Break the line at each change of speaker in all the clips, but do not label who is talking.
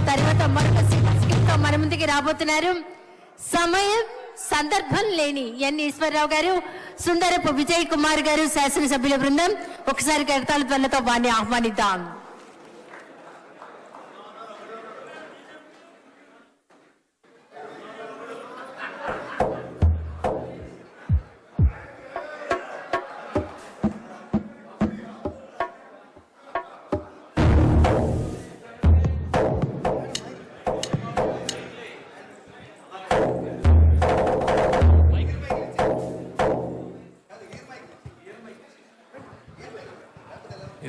తర్వాత మరొక స్కిట్ మన ముందుకి రాబోతున్నారు. సమయం సందర్భం లేని ఎన్ ఈశ్వరరావు గారు, సుందరపు విజయ్ కుమార్ గారు, శాసనసభ్యుల బృందం. ఒకసారి కరతాళ ధ్వనులతో వారిని ఆహ్వానిద్దాం.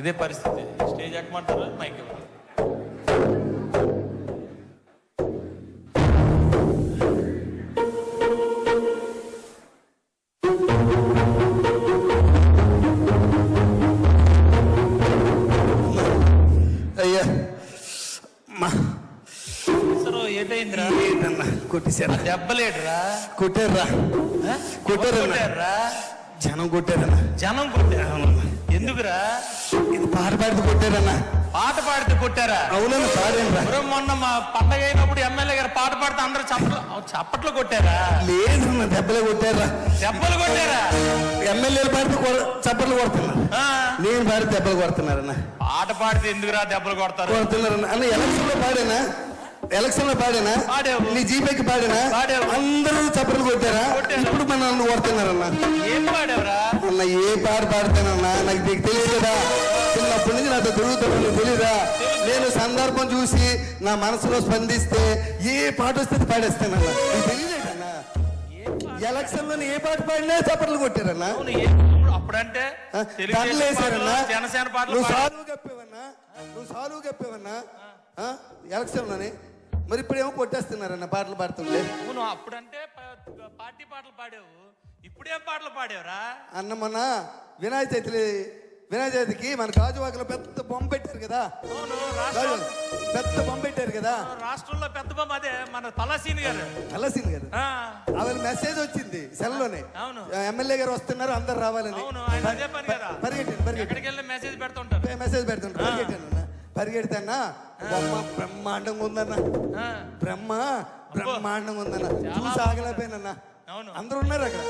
ఇదే పరిస్థితి. స్టేజ్ ఎక్కమంటారు, మైక్ ఇవ్వాలి.
అయ్యా
ఏటైందిరా?
కొట్టేశారా?
దెబ్బలేడురా?
కొట్టారా?
కొట్టారా?
జనం కొట్టారన్నా.
జనం కొట్టారా? ఎందుకురా?
ఇది పాట పాడితే కొట్టారన్నా.
పాట పాడితే కొట్టారా?
అవునన్నా, పాడేనరా.
మొన్న మా పండగ అయినప్పుడు ఎమ్మెల్యే గారు పాట పాడితే అందరూ చప్పట్లు కొట్టారా?
లేదన్నా, దెబ్బలే కొట్టారా?
దెబ్బలు కొట్టారా?
ఎమ్మెల్యేలు పాడితే చప్పట్లు కొడుతున్నారు, నేను పాడితే దెబ్బలు కొడుతున్నారన్నా.
పాట పాడితే ఎందుకురా దెబ్బలు కొడతారు?
కొడుతున్నారన్నా. అన్న ఎలక్షన్ లో పాడేనా? నీ జీపేకి పాడేనా? అందరూ చప్పట్లు కొట్టారా? ఇప్పుడు మన నన్ను కొడుతున్నారన్నా.
ఏం పాడేవరా
అన్న? ఏ పాట పాడతానన్నా? నాకు తెలియదు కదా, చిన్నప్పటి నుంచి నాతో తిరుగుతాను, తెలీదా? నేను సందర్భం చూసి నా మనసులో స్పందిస్తే ఏ పాట వస్తే పాడేస్తానన్నా. నీకు తెలియలేదన్నా? ఎలక్షన్ లో ఏ పాట పాడినా చప్పట్లు కొట్టారన్నా.
అప్పుడంటే
వేసారన్నా.
జనసేన పాటలు
నువ్వు సాలువు కప్పేవన్నా ఎలక్షన్ లోని. మరి ఇప్పుడు ఏమో కొట్టేస్తున్నారన్న పాటలు పాడుతుంటే.
నువ్వు అప్పుడంటే పార్టీ పాటలు పాడావు, ఇప్పుడేం పాటలు పాడావురా?
అన్న మొన్న వినాయక చవితికి మన గాజువాకలో పెద్ద బొమ్మ పెట్టారు కదా. పెద్ద బొమ్మ పెట్టారు కదా
రాష్ట్రంలో. పెద్ద బొమ్మ అదే మన తలసీని గారు.
ఆవిడ మెసేజ్ వచ్చింది సెల్లోనే, ఎమ్మెల్యే గారు వస్తున్నారు, అందరు రావాలని.
పరిగెట్టాను, మెసేజ్ పెడుతుంటారు.
పరిగెడితేనా బొమ్మ బ్రహ్మాండంగా ఉందన్న. బ్రహ్మాండంగా ఉందన్న. చూసి ఆగలేకపోయినన్నా. అందరూ ఉన్నారు అక్కడ,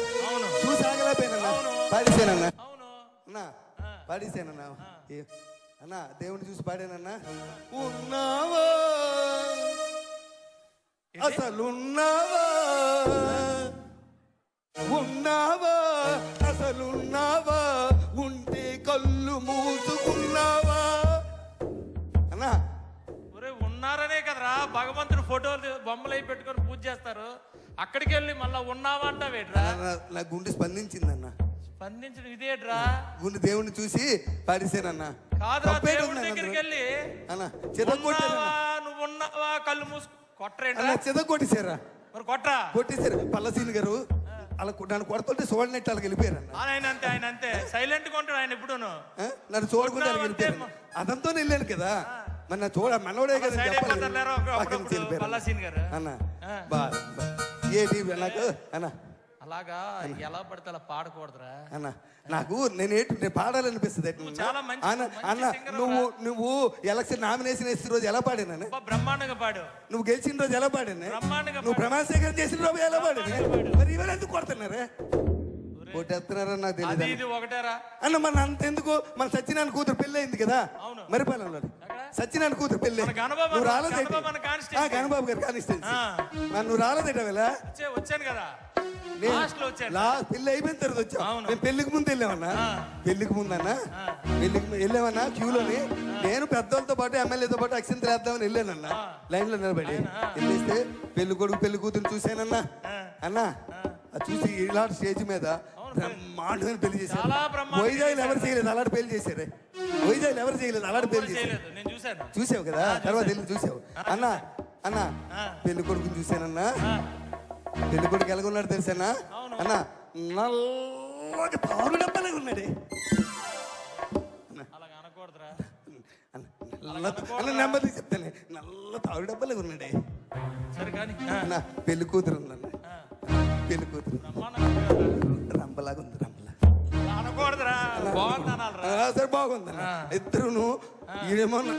చూసి ఆగలేకపోయినన్నా. పాడేసానన్నా పాడేసానన్నా. అన్నా దేవుని చూసి పాడానన్నా. ఉన్నావా అసలున్నావా, ఉన్నావా అసలున్నావా, ఉంటే కళ్ళు మూసుకున్నావా అన్నా.
ఉన్నారనే కదరా భగవంతుడు ఫోటోలు బొమ్మలు అయి పెట్టుకొని పూజ చేస్తారు. అక్కడికి వెళ్ళి మళ్ళా ఉన్నావా అంటావేట్రా?
నా గుండె స్పందించిందన్న.
స్పందించడం ఇదేట్రా?
గుండె దేవుని చూసి పాడేసానన్నా.
కాదురా, దేవుడి దగ్గరికి వెళ్ళి నువ్వు ఉన్నావా కళ్ళు మూసు కొట్టరేంట్రా?
కొట్టేశారా?
మరి కొట్టరా?
కొట్టేశారు. పల్లసీని గారు అలా నన్ను కొడుతుంటే చూడనట్టు వాళ్ళకి వెళ్ళిపోయారు.
ఆయన అంతే సైలెంట్ గా ఉంటాడు ఆయన. ఎప్పుడు
నన్ను చూడకుండా వెళ్ళిపోయారు. అదంతా వెళ్ళాను కదా, మన చూడ మనోడే కదా అన్న. ఏంటి నాకు అన్న
అలాగా ఎలా పడితే అలా పాడకూడదురా
అన్న. నాకు నేను పాడాలనిపిస్తుంది అన్న. నువ్వు ఎలక్షన్ నామినేషన్ వేసిన రోజు ఎలా పాడాను?
బ్రహ్మాండంగా పాడు.
నువ్వు గెలిచిన రోజు ఎలా పాడాను? నువ్వు ప్రమాణ స్వీకారం చేసిన రోజు ఎలా పాడాను? మరి ఇవాళ ఎందుకు కొడుతున్నారే? కొట్టేస్తున్నారని నాకు తెలియదు అన్న. మన అంతెందుకు, మన సత్యనారాయణ కూతురు పెళ్ళి అయింది కదా మరిపాలెంలో. సత్యనారాయణ కూతురు పెళ్ళి నువ్వు రాలేదే? గణబాబు గారు కానిస్టెన్సీ. నువ్వు రాలేదేట వేళ?
వచ్చాను కదా,
పెళ్లి అయిపోయిన తర్వాత వచ్చావు. మేము పెళ్లికి ముందు వెళ్ళామన్నా. పెళ్లికి ముందన్నా వెళ్ళామన్నా క్యూలోని. నేను పెద్దోళ్ళతో పాటు ఎమ్మెల్యేతో పాటు అక్షంతలు వేద్దామని వెళ్ళానన్నా. లైన్ లో నిలబడి వెళ్ళేస్తే పెళ్లి కొడుకు పెళ్లి కూతురు చూశానన్నా. అన్నా అది చూసి ఇలాంటి స్టేజ్ మీద బ్రహ్మాండమైన పెళ్లి చేశారు. వైజాగ్లో ఎవరు చేయలేదు అలాంటి పెళ్లి చేశారే. వైజాగ్లో ఎవరు చేయలేదు అలాంటి పెళ్లి చేశారు. చూసావు కదా, తర్వాత వెళ్ళి చూసావు అన్నా. అన్నా పెళ్లి కొడుకుని చూశానన్నా. పెళ్లి కొడుకు ఎలాగున్నాడు తెలుసానా అన్నా? నల్లగా తారు డబ్బాలే ఉన్నాడే. నెమ్మది చెప్తానే, నల్ల తారు డబ్బాలే ఉన్నాడే. అన్నా పెళ్లి కూతురు ఉందన్న. పెళ్లి కూతురు రంపలాగా ఉంది. సరే బాగుందన్న. ఇద్దరును ఏమన్నా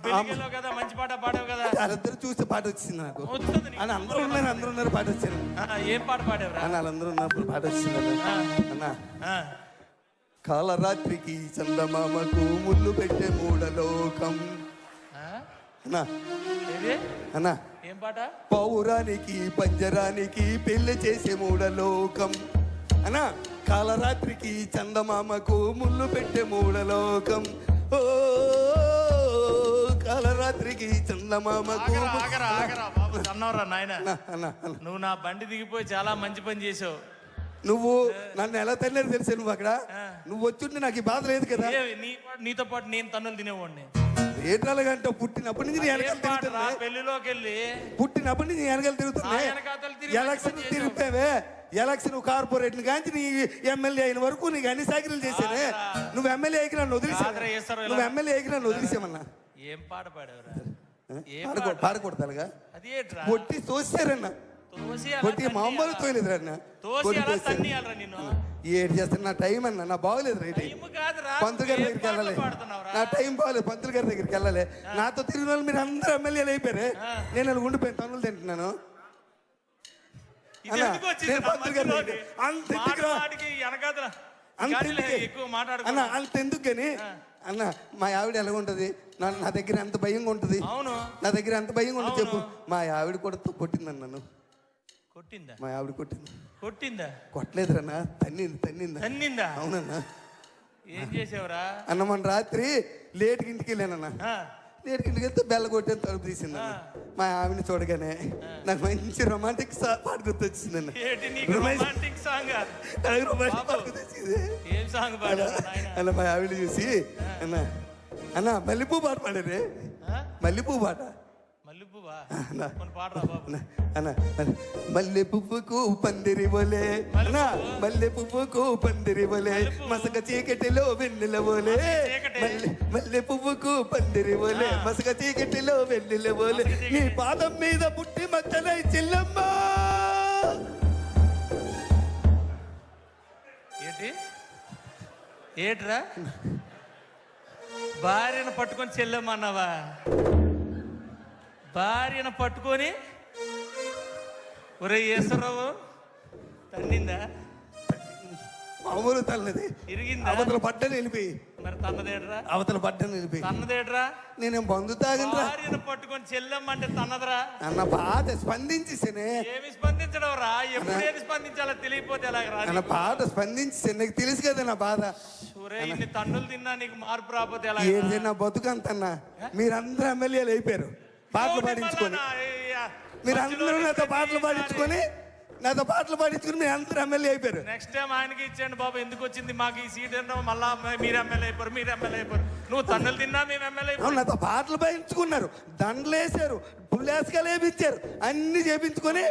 పెళ్లికి వెళ్ళావు కదా, మంచి పాట పాడావు కదా.
వాళ్ళిద్దరు చూస్తే పాట వచ్చింది నాకు.
వస్తుంది నీకు.
అని అందరూ ఉన్నారు పాట వచ్చింది
ఏం పాట పాడావురా?
అని వాళ్ళందరూ ఉన్నప్పుడు పాట వచ్చింది అన్న.
ఆ,
కాలరాత్రికి చందమామకు ముళ్ళు పెట్టే మూడలోకం
ఆ?
అన్నా
ఏది?
అన్నా
ఏం పాట?
పౌరానికి పంజరానికి పెళ్లి చేసే మూడలోకం అన్నా. కాలరాత్రికి చందమామకు ముళ్ళు పెట్టే మూడలోకం. ఓ కాలరాత్రికి చందమామకు.
ఆగరా బాబు, అన్నవరా నాయన.
అన్నా
నువ్వు నా బండి దిగిపోయి చాలా మంచి పని చేసావు.
నువ్వు నన్ను ఎలా తల్లేదు తెలిసే నువ్వు అక్కడ నువ్వు వచ్చుంటే నాకు ఈ బాధ లేదు కదా.
నీతో పాటు నేను తన్నులు తినేవాడిని.
ఏటాలంటే పుట్టినప్పటి నుంచి నీ వెనకాల తిరుగుతున్నా.
పెళ్లిలోకి వెళ్ళి
పుట్టినప్పటి నుంచి నీ వెనకాల తిరుగుతున్నా. ఎలక్షన్ తిరిగిపోయావే, ఎలక్షన్ కార్పొరేట్లు కాంచి నీ ఎమ్మెల్యే అయిన వరకు నీకు అన్ని సాకిరీలు చేశానే. నువ్వు ఎమ్మెల్యే అయికి నన్ను వదిలేసావు. నువ్వు ఎమ్మెల్యే అయికి నన్ను వదిలేసామన్నా.
ఏం పాట పాడేవరా?
పాడకూడదు
అది
కొట్టి తోసారన్నా. కొట్టి మామూలు తోయలేదురన్నా. ఏడు చేస్తాను నా టైం అన్నా. నా బాగోలేదు రైట్. పంతులు గారి దగ్గరికి వెళ్ళాలి. నా టైం బాగోలేదు. పంతులు గారి దగ్గరికి వెళ్ళాలి. నాతో తిరిగిన వాళ్ళు మీరు అందరూ ఎమ్మెల్యేలు అయిపోయారు. నేను అలా ఉండిపోయిన తన్నులు తింటున్నాను. అంతెందుకు కానీ అన్న మా ఆవిడ ఎలా ఉంటది? నా దగ్గర ఎంత భయంగా ఉంటది. నా దగ్గర ఎంత భయంగా ఉంటుంది చెప్పు. మా ఆవిడ కూడా కొట్టిందన్న నన్ను.
కొట్టిందా?
మా ఆవిడ కొట్టిందా? కొట్టలేదురన్నా, తన్నిందా. అవునన్నా.
ఏం చేసావురా?
అన్న మన రాత్రి లేట్కి ఇంటికి వెళ్ళానన్నా. లేట్కి ఇంటికి వెళ్తే బెల్ల కొట్టేది తలుపు తీసింది. మా ఆవిడని చూడగానే నాకు మంచి రొమాంటిక్ పాట గుర్తొచ్చిందన్న. అన్న మా ఆవిడ చూసి అన్న మల్లెపూ పాట పాడారే. మల్లెపూ పాట. మల్లె పువ్వుకు పందిరి బోలే అన్నా. మల్లె పువ్వుకు పందిరి బోలే మసక చీకటిలో వెన్నెల బోలే. మల్లె పువ్వుకు పందిరి బోలే మసక చీకటిలో వెన్నెల బోలే. నీ పాదం మీద పుట్టి మచ్చలై చెల్లమ్మ.
ఏట్రా భార్యను పట్టుకొని చెల్లమ్మన్నావా? భార్యను పట్టుకొని ఒరే ఈశ్వరరావు తన్నిందా?
మామూలు తల్లది.
ఇరిగిందా?
అవతల పడ్డని వెళ్ళిపోయి.
మరి తన్నదేట్రా?
అవతల పడ్డని వెళ్ళిపోయి.
తన్నదేట్రా?
నేనేం బంధు తాగినరా?
భార్యను పట్టుకొని చెల్లమ్మంటే తన్నదరా?
అన్న పాట స్పందించేసేనే.
ఏమి స్పందించడం రా? ఎప్పుడేది స్పందించాలో తెలియపోతే ఎలాగరా?
అన్న పాట స్పందించే నీకు తెలుసు కదా నా బాధ.
ఇన్ని తన్నులు తిన్నా నీకు మార్పు రాకపోతే ఎలా?
ఏంటి నా బతుకంతన్నా. మీరందరూ ఎమ్మెల్యేలు అయిపోయారు పాటలు పాడించుకొని. మీరందరూ నాతో పాటలు పాడించుకొని మీరు అందరూ ఎమ్మెల్యే అయిపోయారు.
నెక్స్ట్ టైం ఆయనకి ఇచ్చేయండి బాబు. ఎందుకు వచ్చింది మాకు ఈ సీట్? మళ్ళా మీరు ఎమ్మెల్యే అయిపోరు. నువ్వు తన్నులు తిన్నా మేము ఎమ్మెల్యే అయిపోయాం.
నాతో పాటలు పాడించుకున్నారు, దండలు వేసారు, పుల్లేసుకలు వేపించారు, అన్ని చేపించుకొని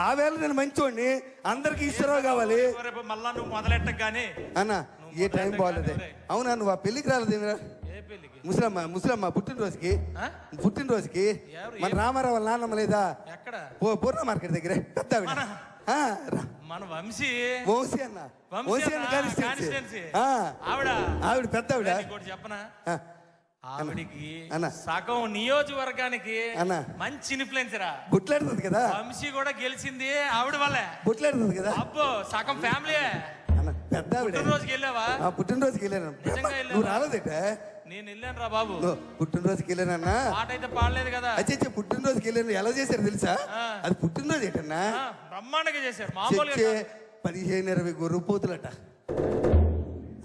ఆ వేళ నేను మంచోడిని. అందరికి ఈశ్వరరావు కావాలి.
మళ్ళా నువ్వు మొదలెట్టకు కానీ
అన్న ఏ టైం బాగాలేదే. అవునా నువ్వు ఆ పెళ్లికి రాలేదు? ముసలమ్మ పుట్టినరోజుకి మన రామారావు వాళ్ళ నాన్నమ్మ లేదా? పూర్ణ మార్కెట్ దగ్గర పెద్ద
మన వంశీ
అన్న. ఆవిడ పెద్ద ఆవిడ.
చెప్పనా? ఆవిడికి సగం నియోజకవర్గానికి మంచి ఇన్ఫ్లుయెన్సరా.
బుట్లాడుతుంది కదా.
వంశీ కూడా గెలిచింది ఆవిడ వల్లే.
బుట్లాడుతుంది కదా.
అబ్బో సగం ఫ్యామిలీ.
పెద్ద ఆవిడ.
పుట్టినరోజుకి వెళ్ళావా?
పుట్టినరోజుకి వెళ్ళాను. నువ్వు రాలేదేట?
నేను వెళ్ళాను రా బాబు.
పుట్టినరోజుకి వెళ్ళానన్నా.
పాట అయితే పాడలేదు కదా.
అచ్చే పుట్టినరోజుకి వెళ్ళాను. ఎలా చేశారు తెలుసా? అది పుట్టినరోజు ఏంటన్నా
బ్రహ్మాండంగా చేశారు. మామూలుగా
15-20 గొర్రె పోతులట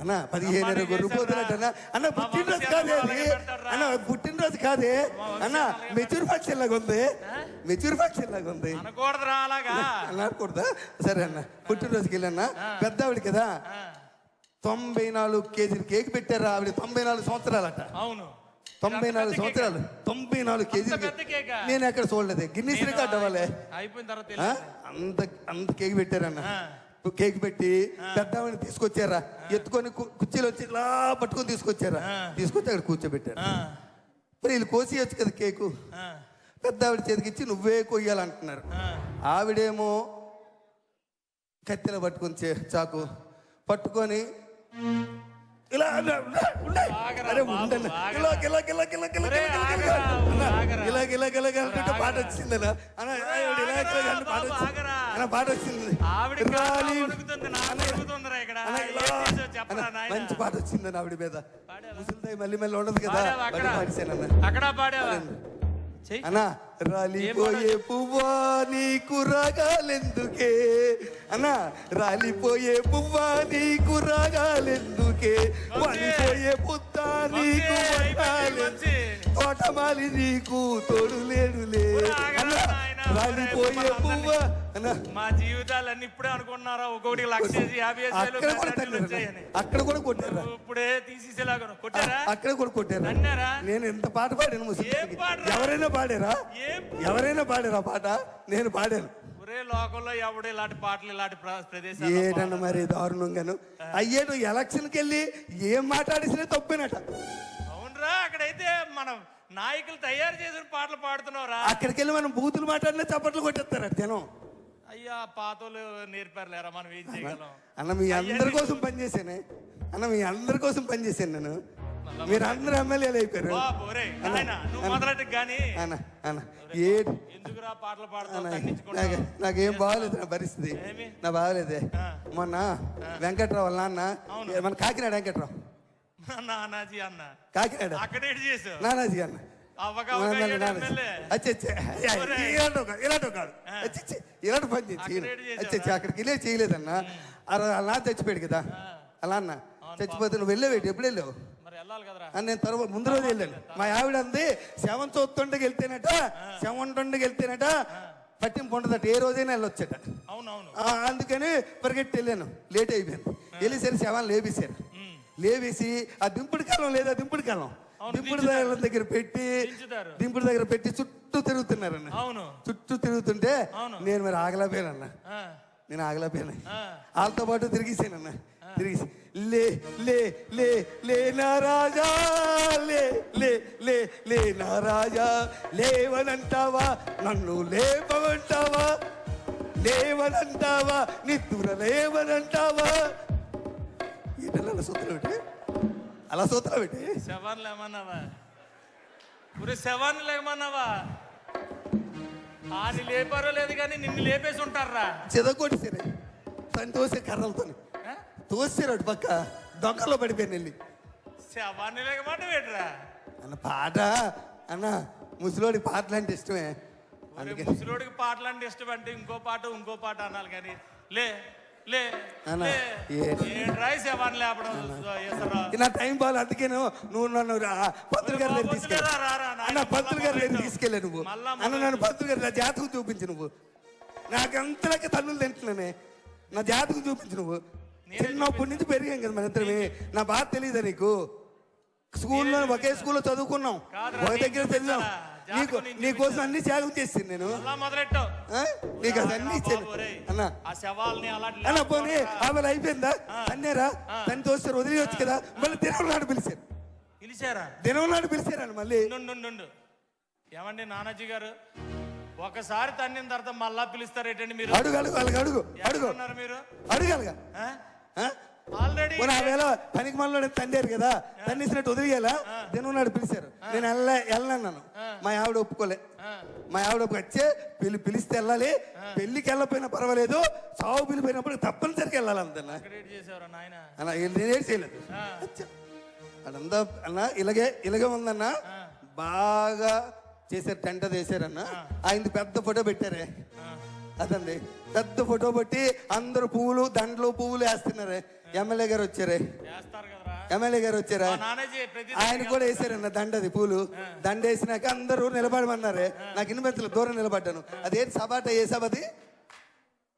అన్న. 15-20 గొర్రె పోతులట అన్న. పుట్టినరోజు కాదే అన్న. పుట్టినరోజు కాదే అన్న. మెచ్యూర్ ఫంక్షన్ లాగా ఉంది.
అనకూడదురా అలాగా.
అనకూడదా? సరే అన్న. పుట్టినరోజుకి వెళ్ళానా. పెద్ద ఆవిడ కదా. 94 కేజీలు కేక్ పెట్టారా ఆవిడ. 94 సంవత్సరాలట.
అవును
94 సంవత్సరాలు. 94 కేజీలు. నేను ఎక్కడ చూడలేదు. గిన్నీస్ రికార్డ్ అవ్వాలి.
అయిపోయిన తర్వాత
అంత కేక్ పెట్టారన్న. కేక్ పెట్టి పెద్ద ఆవిడని తీసుకొచ్చారా. ఎత్తుకొని కుర్చీలు వచ్చి ఇలా పట్టుకొని తీసుకొచ్చారా. తీసుకొచ్చి అక్కడ కూర్చోబెట్టారు. మరి వీళ్ళు కోసేయచ్చు కదా కేకు. పెద్ద ఆవిడ చేతికిచ్చి నువ్వే కొయ్యాలంటున్నారు. ఆవిడేమో కత్తెల పట్టుకొని చాకు పట్టుకొని ఇలా ఇలాగ అంటుంటే పాట వచ్చిందనా అన్న పాట వచ్చింది అన్న పాట వచ్చింది మంచి పాట వచ్చిందని ఆవిడ మీద ముసలిదాయి మళ్ళీ మళ్ళీ ఉండదు కదా
అక్కడ పాడావా
అన్నా రాలిపోయే పువ్వా నీకు రాగాలెందుకే అన్నా రాలిపోయే పువ్వా నీకు రాగాలెందుకే వాలిపోయే పుత్త నీకు తోటమాలి నీకు తోడు లేడులే అన్నా రాలిపోయే పువ్వా అన్నా
మా జీవితాలన్నీ ఇప్పుడే అనుకున్నారా ఒక్కొక్కటి 1,50,000
అక్కడ కూడా కొట్టారా
ఇప్పుడే తీసేసేలాగా కొట్టారా
అక్కడ కూడా కొట్టారా
అన్నారా
నేను ఎంత పాట పాడాను ఎవరైనా పాడారా పాట నేను పాడాను
ఒరే లోకంలో ఎవడు ఇలాంటి పాటలు ఇలాంటి ప్రదేశాలు
ఏటన్న మరి దారుణంగాను అయ్యేటు ఎలక్షన్కి వెళ్ళి ఏం మాట్లాడేసినా తప్పేనట
అవునరా అక్కడైతే మనం నాయకులు తయారు చేసిన పాటలు పాడుతున్నావురా
అక్కడికి వెళ్ళి మనం బూతులు మాట్లాడినా చప్పట్లు కొట్టేస్తారట జనం
అయ్యా పాతోళ్ళు నేర్పారులేరా మనం ఏం చేయగలం
అన్న మీ అందరి కోసం పనిచేసానే అన్న మీ అందరి కోసం పనిచేశాను నేను మీరు అందరు ఎమ్మెల్యేలు అయిపోయారు నాకేం బాగోలేదు నా పరిస్థితి నా బాగోలేదే మొన్న వెంకట్రావు వాళ్ళ నాన్న మన కాకినాడ వెంకట్రావు
నానాజీ అన్న
కాకినాడ నానాజీ అన్న ఇలాంటి పని చేసి అక్కడికి వెళ్ళే చేయలేదన్న అలా చచ్చిపోయాడు కదా అలా అన్న చచ్చిపోతే నువ్వు వెళ్ళేవేటి ఎప్పుడు వెళ్ళావు నేను తర్వాత ముందు రోజు వెళ్ళాను మా ఆవిడ అంది శవం చూస్తుండకి వెళ్తేనట పట్టింపు ఉండదట ఏ రోజైనా వెళ్ళొచ్చట అందుకని పరిగెట్టి వెళ్ళాను లేట్ అయిపోయాను వెళ్ళేసరి శవాన్ని లేపేశారు లేవేసి ఆ దింపుడు కాలం లేదా దింపుడు దగ్గర పెట్టి చుట్టూ తిరుగుతున్నారన్న చుట్టూ తిరుగుతుంటే నేను మరి ఆగలేకపోయానన్న వాళ్ళతో పాటు తిరిగేసానన్న తిరిగి లే లే లే లే నా రాజా లే లే లే లే నా రాజా లేవనంటావా నన్ను లేవనంటావా నిద్ర లేవనంటావా ఈటల అలా సూత్రం పెట్టి
శవాన్ని లేమన్నావా ఆని లేపారో లేదు కానీ నిన్ను లేపేసి ఉంటారా
చెదకొట్టేసారు సంతోష కర్రలతో తోసారు అటు పక్క దొంగలో పడిపోయాను వెళ్ళి
శవాన్ని లేకమాట వేటరా
అన్న పాట అన్న ముసలోడికి పాటలు అంటే ఇష్టమే
ముసలోడికి పాటలు అంటే ఇష్టం అంటే ఇంకో పాట అనాలి కానీ లే లే
నా టైం బాగా అందుకే నువ్వు నన్ను పంతులు గారి దగ్గర తీసుకెళ్ళా నువ్వు అన్న నన్ను పంతులు గారి నా జాతకం చూపించు నువ్వు నాకంతలాగా తల్లులు తింటున్నానే నా జాతకం చూపించు నువ్వు చిన్నప్పటి నుంచి పెరిగాం కదా మన ఇద్దరమే నా బాధ తెలియదా నీకు స్కూల్లో ఒకే స్కూల్లో చదువుకున్నాం ఒక దగ్గర చదివాం నీకోసం అన్ని త్యాగం చేసింది నేను నీకు అది అన్ని ఇచ్చాను అన్న పోనీ ఆమె అయిపోయిందా అన్నారా తను తోస్తారు వదిలేయచ్చు కదా మళ్ళీ దినం నాడు పిలిచారు మళ్ళీ
ఏమండి నానాజీ గారు ఒకసారి తన్నిన తర్వాత మళ్ళా పిలుస్తారేటండి మీరు
అడగాలిగా
ఆల్రెడీ
వేళ పనికి మనలో తండారు కదా తన్నిసినట్టు వదిలేయాలా దినం నాడు పిలిచారు నేను వెళ్ళన్నాను మా ఆవిడ ఒప్పుకోలే వచ్చే పిలిస్తే వెళ్ళాలి పెళ్లికి వెళ్ళకపోయినా పర్వాలేదు సాగు పిలిపోయినప్పుడు తప్పనిసరికి వెళ్ళాలి అంతన్నా నేనేం చేయలేదు అదంతా అన్న ఇలాగే ఉందన్న బాగా చేశారు టెంట చేశారన్న ఆయనది పెద్ద ఫోటో పెట్టారే అదండి పెద్ద ఫోటో పెట్టి అందరు దండలు పువ్వులు వేస్తున్నారే ఎమ్మెల్యే గారు వచ్చారా ఆయన కూడా వేసారన్న దండది పూలు దండ వేసినాక అందరూ నిలబడమన్నారే నాకు ఇన్వెంతలు దూరం నిలబడ్డాను అదేంటి సభ అంటే ఏ సభ అది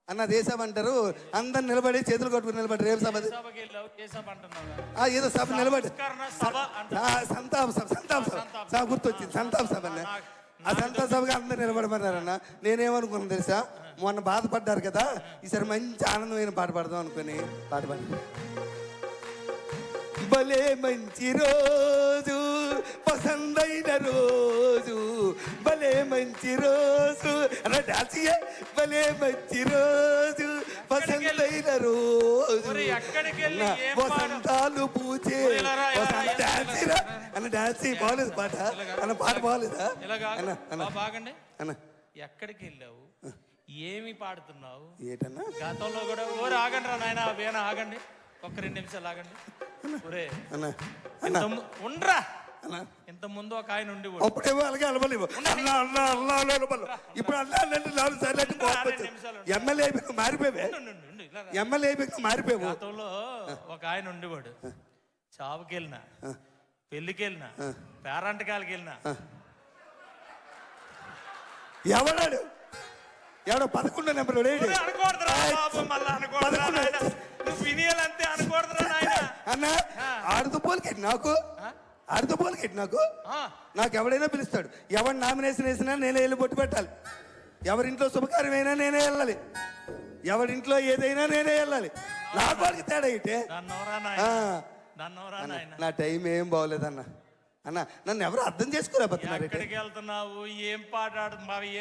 అన్న ఏ సభ అంటారు అందరు నిలబడి చేతులు కొట్టుకుని నిలబడి రేపు సభ ఏదో సభ నిలబడి సంతాప సభ గుర్తొచ్చింది సంతాప సభ అన్న ఆ సంతాప సభగా అందరు నిలబడమన్నారన్న నేనేమనుకున్నాను తెలుసా మొన్న బాధపడ్డారు కదా ఈసారి మంచి ఆనందమైన పాట పాడదాం అనుకుని పాట పాడి భలే మంచి రోజు పసందైన రోజు భలే మంచి రోజు డాన్సియే భలే మంచి రోజు వసంతైన రోజు
ఒరేయ్, ఎక్కడికి వెళ్ళి ఏం
వసంతాలు పూచే
ఒరేయ్, ఇలా రా, ఇలా రా,
వసంత డాన్స్ రా. అన్న డాన్స్ బాగలేదు పాట అన్న పాట బాగలేదా
ఇలాగా
అన్న అన్న
బాగండి.
అన్న
ఎక్కడికి వెళ్ళావు, ఏమి పాడుతున్నావు?
ఏటన్నా
గతంలో కూడా ఓరే ఆగండి రా నాయన, వేణ ఆగండి, ఒక్క 2 నిమిషాలు ఆగండి. ఒరే
అన్న అన్న
ఉండరా,
అన్న
ఇంత ముందు ఒక ఆయన ఉండి
అప్పుడేమో అలాగే అలవలేవు అన్న అన్న అన్న అలవలు ఇప్పుడు అన్న అన్న 4 సార్లు అంటే ఎమ్మెల్యే అయిపోయి మారిపోయావే ఎమ్మెల్యే అయిపోయి మారిపోయావు
గతంలో ఒక ఆయన ఉండేవాడు. చావుకి వెళ్ళినా, పెళ్లికి వెళ్ళినా, పేరంటకాలకి వెళ్ళినా
ఎవడాడు ఎవడో 11 నెంబర్
అనకూడదురా బాబు, మళ్ళా అనకూడదురా నాయన, నువ్వు వినియాలంతే అనకూడదురా నాయన.
అన్న ఆడుతూ పోలికెట్టి నాకు ఆడుతూ పోలికెట్టి నాకు ఎవడైనా పిలుస్తాడు. ఎవరు నామినేషన్ వేసినా నేనే వెళ్ళి బొట్టు పెట్టాలి. ఎవరింట్లో శుభకార్యమైనా నేనే వెళ్ళాలి. ఎవరింట్లో ఏదైనా నేనే వెళ్ళాలి. నా వాడికి తేడా అయితే నా టైం ఏం బాగోలేదన్న. అన్న నన్ను ఎవరు అర్థం చేసుకోలేకపోతున్నారు.
ఎక్కడికి వెళ్తున్నావు, ఏం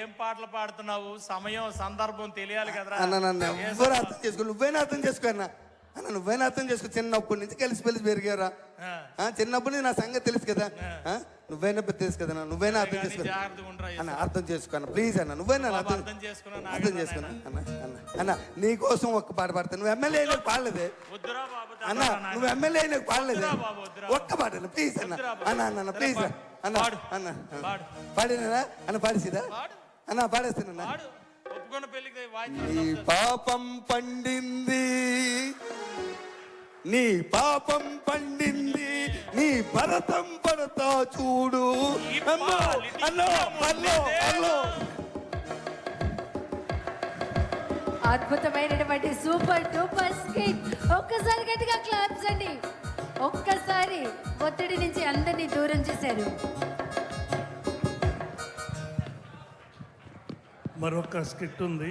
ఏం పాటలు పాడుతున్నావు, సమయం సందర్భం తెలియాలి కదా
అన్న. నన్ను ఎవరు అర్థం చేసుకో, నువ్వైనా అర్థం చేసుకో అన్న. అన్న నువ్వైనా అర్థం చేసుకో. చిన్నప్పటి నుంచి కలిసి పెరిగారా, చిన్నప్పటి నుంచి నా సంగతి తెలుసు కదా. నువ్వైనా తెలుసు కదా, నువ్వైనా అర్థం చేసుకో అన్న. అర్థం చేసుకో అన్న, ప్లీజ్ అన్న. నువ్వైనా అర్థం చేసుకున్నా అన్న. అన్న అన్న నీకోసం ఒక్క పాట పాడతాను. నువ్వు ఎమ్మెల్యే అయినా పాడలేదే అన్న, నువ్వు ఎమ్మెల్యే అయినా పాడలేదే ఒక్క పాట అన్న, ప్లీజ్ అన్న. అన్న అన్న ప్లీజ్ అన్న. అన్న పాడినా అన్న, పాడేసిదా అన్న, పాడేస్తానన్నా. నీ పాపం పండింది, నీ పాపం పండింది, నీ భరతం పడతా చూడు. అన్నో అన్నో అన్నో అన్నో
అద్భుతమైనటువంటి సూపర్ డూపర్ స్కిట్. ఒక్కసారి గట్టిగా క్లాప్స్ అండి. ఒక్కసారి ఒత్తిడి నుంచి అందరినీ దూరం చేశారు.
మరొక స్కిట్ ఉంది.